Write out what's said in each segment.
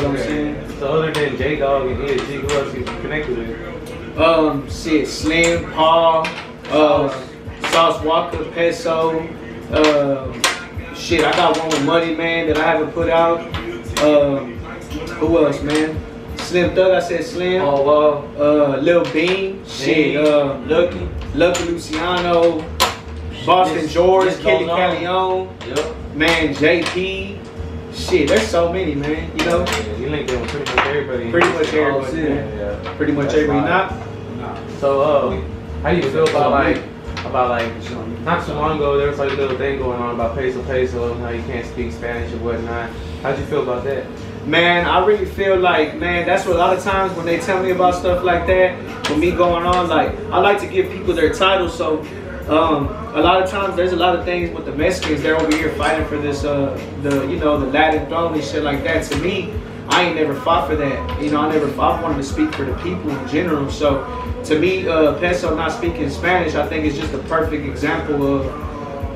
what I'm saying? So other than J-Dog and ESG, who else you connected with? Shit, Slim, Paul, Sauce Walker, Peso, shit, I got one with Money Man that I haven't put out. Who else, man? Slim Thug, I said Slim. Oh, wow. Lil Bean, shit, Lucky Luciano, Boston George, Kelly Callion, yep. Man, JP. Shit, there's so many, man. You know? Yeah, you linked in with pretty much everybody. Pretty much everybody, man. Yeah. Pretty much everybody. Not. So, how do you feel about like, not too long ago, there was like a little thing going on about Peso Peso, how you can't speak Spanish or whatnot. How'd you feel about that? Man, I really feel like, man, that's what a lot of times when they tell me about stuff like that, with me going on, like, I like to give people their titles. So a lot of times there's a lot of things with the Mexicans. They're over here fighting for this, the Latin throne and shit like that. To me, I ain't never fought for that. You know, I wanted to speak for the people in general. So to me, Peso not speaking Spanish, I think is just a perfect example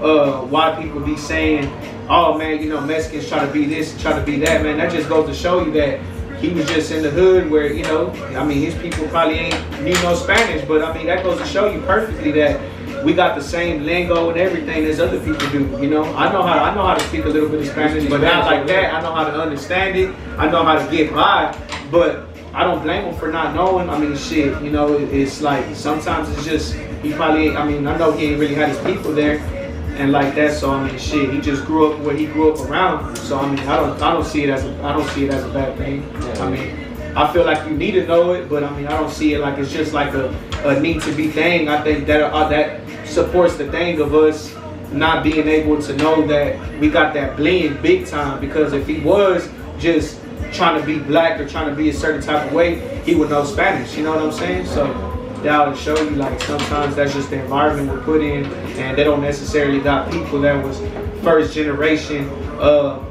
of why people be saying, oh man, you know, Mexicans try to be this, try to be that. Man, that just goes to show you that he was just in the hood where, you know, I mean, his people probably ain't need no Spanish, but I mean, that goes to show you perfectly that we got the same lingo and everything as other people do. You know, I know how to speak a little bit of Spanish, but not like that. I know how to understand it. I know how to get by, but I don't blame him for not knowing. I mean, shit, you know, it's like sometimes it's just he probably. I mean, I know he ain't really had his people there and like that. So I mean, shit, he just grew up where he grew up around. So I mean, I don't see it as a bad thing. I mean, I feel like you need to know it, but I mean, I don't see it like it's just like a need to be thing. I think that supports the thing of us not being able to know that we got that blend big time. Because if he was just trying to be black or trying to be a certain type of way, he would know Spanish. You know what I'm saying? So that would show you like sometimes that's just the environment we're put in, and they don't necessarily got people that was first generation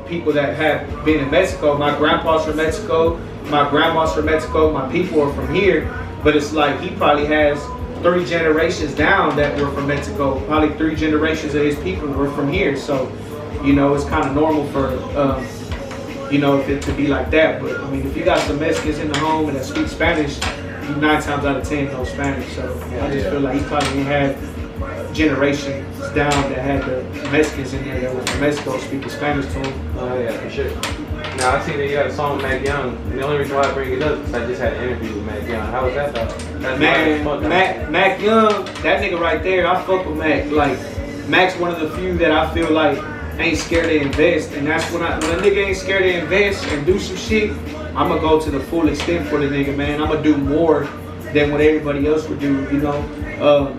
people that have been in Mexico. My grandpa's from Mexico, my grandma's from Mexico, my people are from here, but it's like he probably has 3 generations down that were from Mexico. Probably 3 generations of his people were from here. So, you know, it's kind of normal for, you know, if it to be like that. But I mean, if you got some Mexicans in the home and that speak Spanish, 9 times out of 10 know Spanish. So I just feel like he probably had generations down that had the Mexicans in there that were from Mexico speaking Spanish to him. Oh yeah, for sure. Now I see that you got a song with Mac Young. The only reason why I bring it up is I just had an interview with Mac Young. How was that though? Man, Mac Young, that nigga right there, I fuck with Mac. Like, Mac's one of the few that I feel like ain't scared to invest, and that's when a nigga ain't scared to invest and do some shit, I'ma go to the full extent for the nigga, man. I'ma do more than what everybody else would do, you know.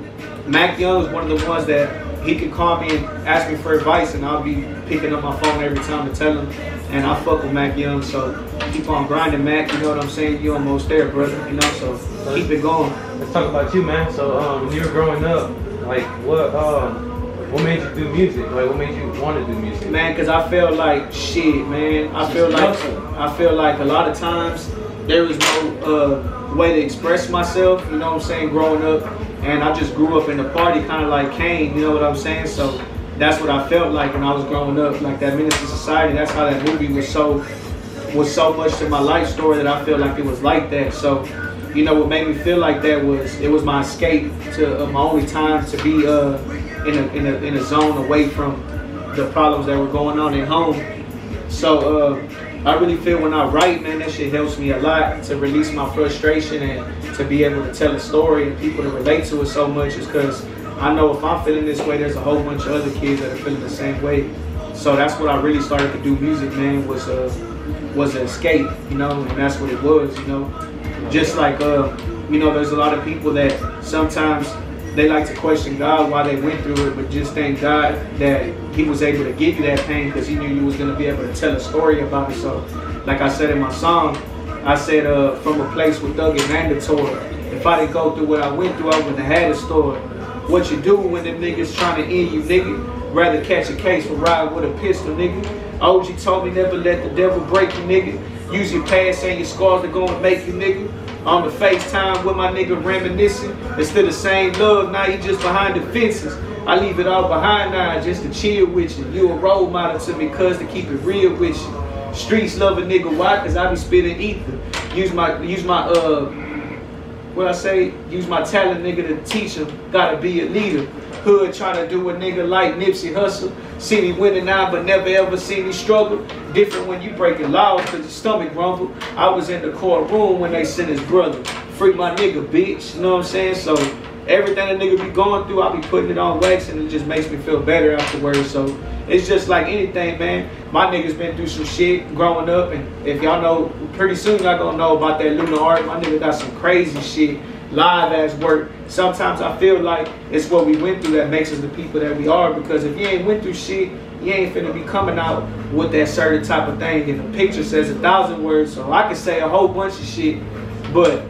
Mac Young is one of the ones that he can call me and ask me for advice, and I'll be picking up my phone every time to tell him. And I fuck with Mac Young, so keep on grinding, Mac. You know what I'm saying? You almost there, brother. You know, so keep it going. Let's talk about you, man. So when you were growing up, like what made you do music? Like what made you want to do music? Man, cause I feel like shit, man. I feel like a lot of times there was no way to express myself. You know what I'm saying? Growing up, and I just grew up in the party, kind of like Kane. You know what I'm saying? So that's what I felt like when I was growing up. Like that Menace to Society. That's how that movie was so much to my life story that I feel like it was like that. So, you know, what made me feel like that was it was my escape to my only time to be in a zone away from the problems that were going on at home. So I really feel when I write, man, that shit helps me a lot to release my frustration and to be able to tell a story and people to relate to it so much, is because I know if I'm feeling this way, there's a whole bunch of other kids that are feeling the same way. So that's what I really started to do music, man, was an escape, you know, and that's what it was, you know. Just like, you know, there's a lot of people that sometimes they like to question God why they went through it, but just thank God that he was able to give you that pain because he knew you was going to be able to tell a story about it. So, like I said in my song, I said, from a place with Thug and Mandatory, if I didn't go through what I went through, I wouldn't have had a story. What you do when them niggas trying to end you, nigga? Rather catch a case for riding with a pistol, nigga. OG told me never let the devil break you, nigga. Use your past and your scars to go and make you, nigga. On the FaceTime with my nigga reminiscing. Instead of saying love, now he just behind the fences. I leave it all behind now just to chill with you. You a role model to me, cuz, to keep it real with you. Streets love a nigga, why? Cause I be spitting ether. Use my what I say? Use my talent, nigga, to teach him. Gotta be a leader. Hood trying to do a nigga like Nipsey Hussle. See me winning now, but never ever see me struggle. Different when you break it loud, cause your stomach rumble. I was in the courtroom when they sent his brother. Free my nigga, bitch. You know what I'm saying? So everything a nigga be going through, I be putting it on wax, and it just makes me feel better afterwards. So it's just like anything, man. My niggas been through some shit growing up, and if y'all know, pretty soon y'all gonna know about that Luna art. My nigga got some crazy shit, live ass work. Sometimes I feel like it's what we went through that makes us the people that we are, because if you ain't went through shit, you ain't finna be coming out with that certain type of thing. And the picture says 1,000 words, so I can say a whole bunch of shit, but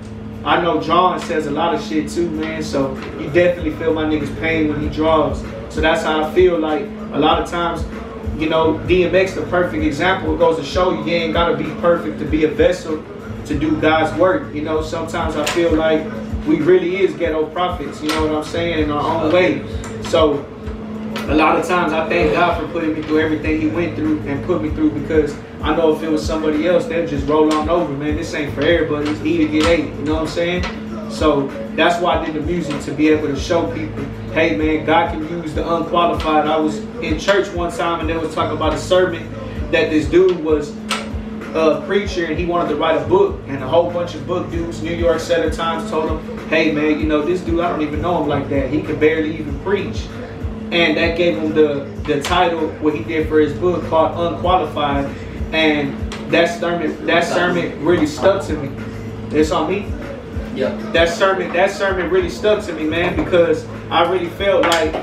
I know drawing says a lot of shit too, man. So you definitely feel my nigga's pain when he draws. So that's how I feel like a lot of times, you know, DMX the perfect example. It goes to show you ain't gotta be perfect to be a vessel to do God's work. You know, sometimes I feel like we really is ghetto prophets, you know what I'm saying, in our own way. So a lot of times I thank God for putting me through everything he went through and put me through, because I know if it was somebody else, they'd just roll on over, man. This ain't for everybody. It's eat or get ate, you know what I'm saying? So that's why I did the music, to be able to show people, hey man, God can use the unqualified. I was in church one time and they was talking about a sermon that this dude was a preacher and he wanted to write a book, and a whole bunch of book dudes, New York Center Times, told him, hey man, you know, this dude, I don't even know him like that. He could barely even preach. And that gave him the title, what he did for his book, called Unqualified. And that sermon really stuck to me. It's on me? Yeah. That sermon really stuck to me, man, because I really felt like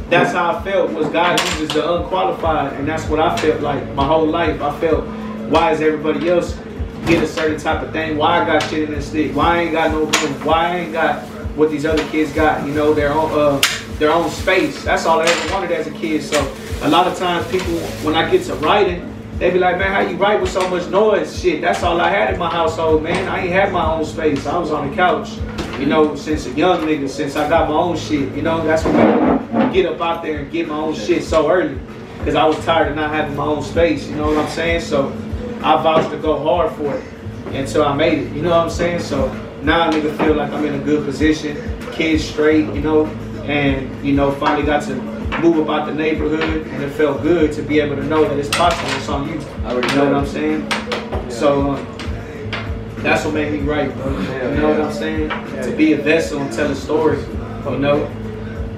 that's how I felt, was God uses the unqualified, and that's what I felt like my whole life. I felt, why is everybody else get a certain type of thing? Why I got shit in the stick? Why I ain't got no room? Why I ain't got what these other kids got? You know, their own space. That's all I ever wanted as a kid. So a lot of times people, when I get to writing, they be like, man, how you write with so much noise? Shit, that's all I had in my household, man. I ain't had my own space. I was on the couch, you know, since a young nigga, since I got my own shit. You know, that's when I get up out there and get my own shit so early, because I was tired of not having my own space. You know what I'm saying? So I vouched to go hard for it until I made it. You know what I'm saying? So now a nigga feel like I'm in a good position, kids straight, you know, and, you know, finally got to move about the neighborhood, and it felt good to be able to know that it's possible. It's on you. You know what I'm saying? Yeah. So that's what made me write, bro. Yeah, you know what I'm saying? Yeah, to be a vessel and tell a story. You know?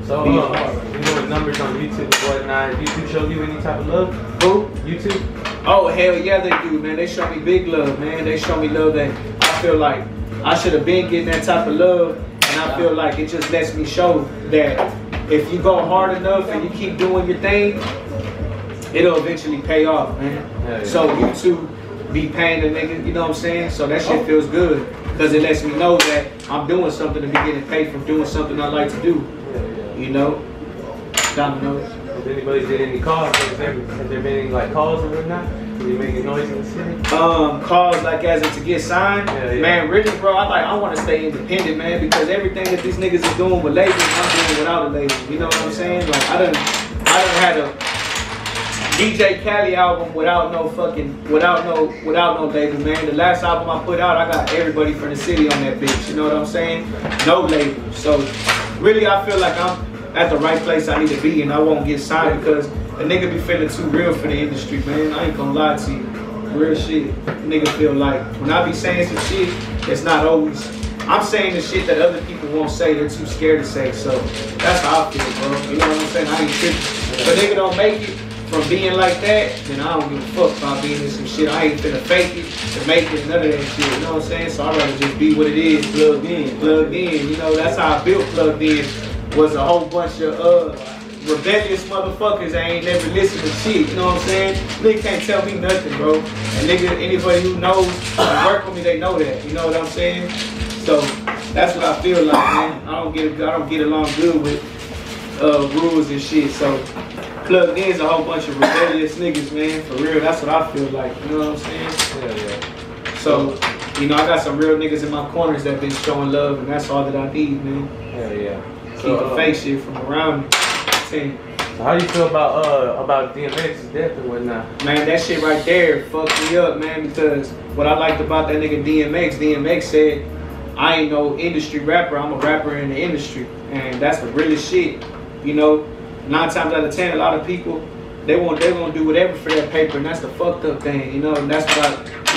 So, you know the numbers on YouTube and whatnot. YouTube show you any type of love? Who? YouTube? Oh, hell yeah, they do, man. They show me big love, man. They show me love that I feel like I should have been getting that type of love, and I feel like it just lets me show that if you go hard enough and you keep doing your thing, it'll eventually pay off, man. Yeah. So YouTube be paying the nigga, you know what I'm saying? So that shit feels good, because it lets me know that I'm doing something to be getting paid from doing something I like to do. You know? Dominoes. Has anybody did any calls? Has there been any like calls or whatnot? Are you making noise in the city? Calls like as in to get signed? Yeah. Man, really, bro, I want to stay independent, man, because everything that these niggas are doing with labels, I'm doing without a label. You know what I'm saying? Like I done had a DJ Khaled album without no label, man. The last album I put out, I got everybody from the city on that bitch. You know what I'm saying? No label. So really, I feel like I'm at the right place I need to be, and I won't get signed because a nigga be feeling too real for the industry, man. I ain't gonna lie to you. Real shit. Nigga feel like when I be saying some shit, it's not always. I'm saying the shit that other people won't say, they're too scared to say. So that's how I feel, bro. You know what I'm saying? I ain't tripping. If a nigga don't make it from being like that, then I don't give a fuck about being in some shit. I ain't finna fake it to make it, none of that shit. You know what I'm saying? So I'd rather just be what it is, plugged in. Plugged in. You know, that's how I built Plugged In. Was a whole bunch of rebellious motherfuckers that ain't never listened to shit, you know what I'm saying? Nigga can't tell me nothing, bro. And nigga, anybody who knows and work with me, they know that, you know what I'm saying? So that's what I feel like, man. I don't get along good with rules and shit. So Plugged In is a whole bunch of rebellious niggas, man. For real, that's what I feel like, you know what I'm saying? Yeah. So, you know, I got some real niggas in my corners that been showing love, and that's all that I need, man. Yeah. Keep the fake shit from around me. How you feel about DMX's death and whatnot? Man, that shit right there fucked me up, man, because what I liked about that nigga DMX said, I ain't no industry rapper, I'm a rapper in the industry. And that's the realest shit. You know, 9 times out of 10, a lot of people, they're gonna do whatever for that paper, and that's the fucked up thing, you know, and that's what I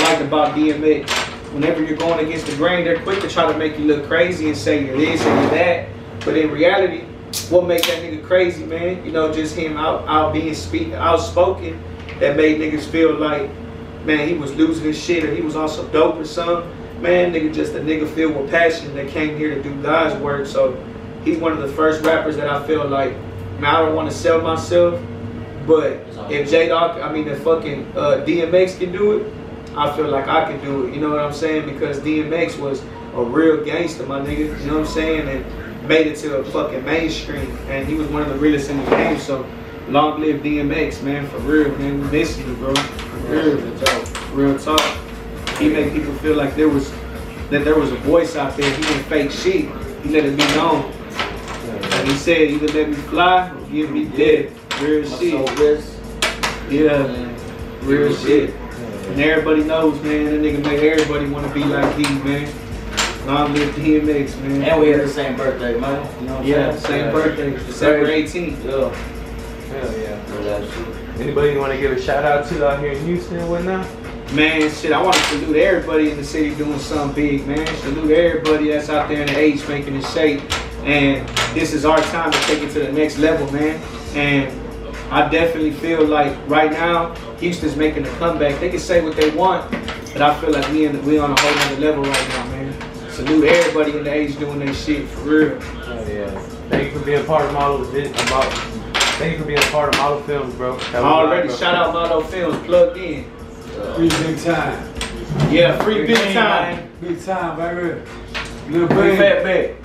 liked about DMX. Whenever you're going against the grain, they're quick to try to make you look crazy and say you're this and you're that. But in reality, what makes that nigga crazy, man? You know, just him outspoken, that made niggas feel like, man, he was losing his shit or he was on some dope or something. Man, nigga, just a nigga filled with passion that came here to do God's work. So he's one of the first rappers that I feel like, man, I don't want to sell myself, but if if fucking DMX can do it, I feel like I can do it. You know what I'm saying? Because DMX was a real gangster, my nigga. You know what I'm saying? And made it to a fucking mainstream. And he was one of the realest in the game. So long live DMX, man. For real, man. We miss you, bro. For real talk. He made people feel like there was a voice out there. He didn't fake shit. He let it be known. And he said, either let me fly or give me death. Real shit. Yeah, real shit. And everybody knows, man, that nigga made everybody want to be like he, man. Long live DMX, man. And we had the same birthday, man. You know what I'm saying? Same birthday, December 18th. Yeah. Hell yeah. Anybody you want to give a shout out to out here in Houston and whatnot? Man, shit, I want to salute everybody in the city doing something big, man. Salute everybody that's out there in the H making it shake. And this is our time to take it to the next level, man. And I definitely feel like right now, Houston's making a comeback. They can say what they want, but I feel like we on a whole other level right now, man. Salute everybody in the H doing their shit, for real. Oh yeah. Thank you for being part of Thank you for being a part of Model Films, bro. Already, shout out Model Films, plugged in. Free big time. Yeah, free big time. Big time, baby. Little big fat back.